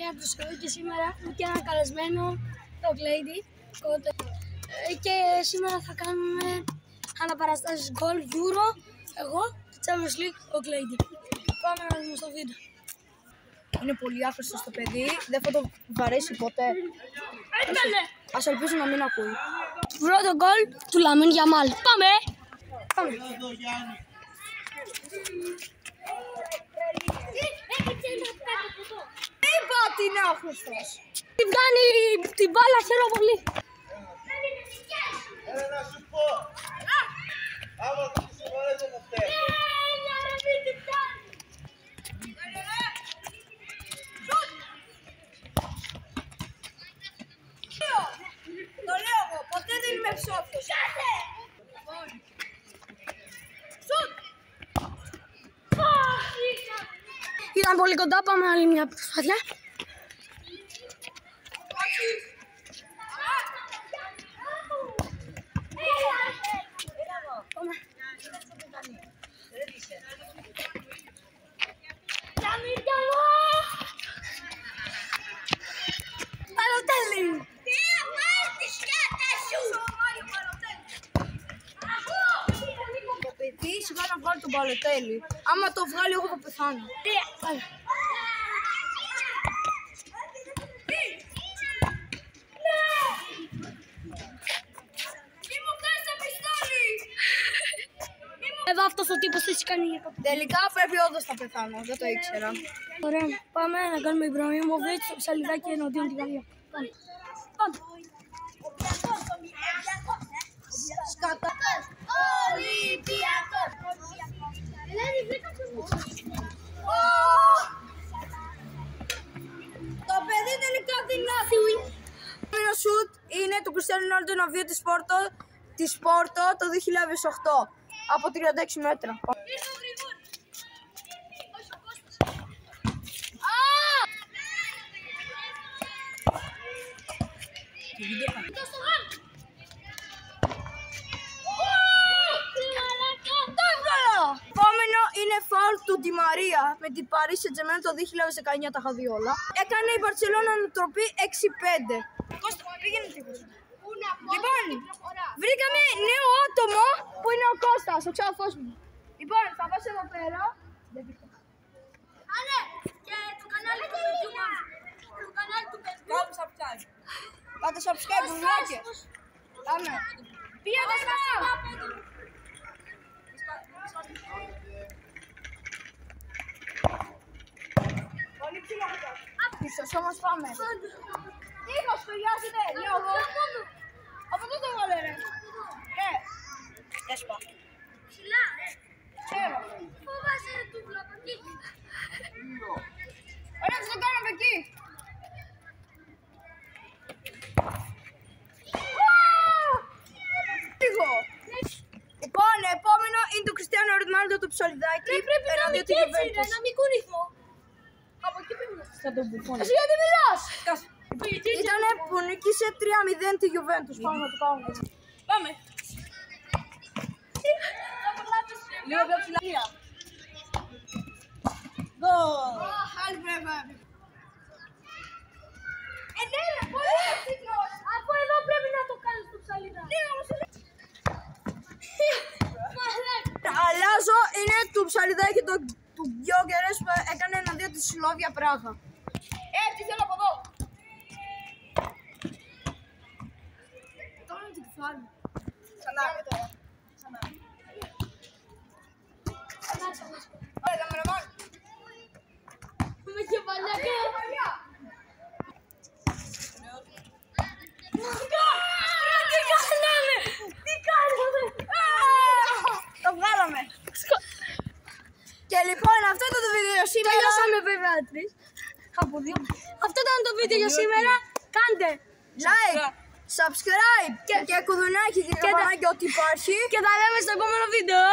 Μαρία του Σοϊ και σήμερα με και ένα καλεσμένο, το Lady. Και σήμερα θα κάνουμε αναπαραστάσεις γκολ, Euro, εγώ και Champions League, το Lady. Πάμε να δούμε στο βίντεο. Είναι πολύ άχρηστο στο παιδί, δεν θα το βαρέσει ποτέ. Ας ελπίζω να μην ακούει. Πρώτο γκολ του Λαμίν Γιαμάλ. Πάμε! Πάμε. Είπα ότι είναι άχρηστος. Την κάνει την μπάλα, χαίρομαι πολύ. Να σου πω. Άμα το συγχωρείτε με φταίει. Το λέω εγώ, ποτέ δεν είμαι ψόφιος. Ήταν πολύ κοντά, πάμε άλλη μια προσπάθεια. Παλωτέλη! Το παιδί σιγά να βγάλει τον Παλωτέλη. Άμα το βγάλει εγώ θα πεθάνω. Εδώ αυτός ο τύπος έτσι κάνει για καπιτά. Τελικά πρέπει όντως να πεθάνω, δεν το ήξερα. Ωραία, πάμε να κάνουμε Ιμπραήμοβιτς στο ψαλιδάκι εναντίον τη Γαλλία. Πάμε. Πάμε. Σκατάς. Ολυμπιακός. Το παιδί τελικά δυνατή. Το επόμενο σουτ είναι του Κριστιάνου Ρονάλντο να βγει τη Πόρτο το 2008 από 36 μέτρα. Επόμενο είναι φάουλ του Ντι Μαρία με την Paris Saint-Germain το 2019, τα είχα δει όλα. Έκανε η Μπαρτσελόνα ανατροπή 6-5. Κώστα, πήγαινε λίγο. Λοιπόν, βρήκαμε νέο άτομο που είναι ο Κώστας, ο ξάδερφός μου. Λοιπόν, θα πας εδώ πέρα. Άνε, και το κανάλι του παιδιού μας. Το κανάλι του παιδιού. Κάντε subscribe. Κάντε subscribe, μπουλάκες. Πάμε. Πήγαινε μέσα. Πολύ ψηλό αυτό. Πίσω όμως πάμε. Τείχος χρειάζεται, λέω εγώ. Από εδώ το βάλε ρε. Έσπα. Ψηλά, Ξέρω. φοβάσαι του βλαπακί. Ωραία, θα το κάνω από εκεί. Λίγο. Λοιπόν, επόμενο είναι το Κριστιάνο Ρονάλντο το ψαλιδάκι. Πρέπει να μην τη έτσι, Juventus. να μην κουνηθώ. Από εκεί πρέπει να Θα τον μπουφώνει. Εσύ γιατί μιλάς. Ήτανε που νίκησε 3-0 τη Juventus. Πάμε να το κάνουμε έτσι. Πάμε. Λίγο πιο ψηλά. Γκολ. Άλλη βέβαια. Ναι, ρε, πολύ εύκολος. Από εδώ πρέπει να το κάνεις το ψαλίδα. Ναι, όμως Αλλάζω, είναι του ψαλιδάκι του Γκιόγκερες που έκανε εναντίον της Σλόβια Πράγα. Τι θέλω από εδώ. Τώρα είναι το κεφάλι. Ξανά. Ωραία, καμεραμάν. με κεφαλιά. Τι κάναμε. Το βγάλαμε. Και λοιπόν αυτό ήταν το βίντεο για σήμερα. Τελειώσαμε βέβαια τρεις. Από δύο. Αυτό ήταν το βίντεο για σήμερα. Κάντε like, subscribe και κουδουνάκι για να ό,τι υπάρχει. και τα λέμε στο επόμενο βίντεο.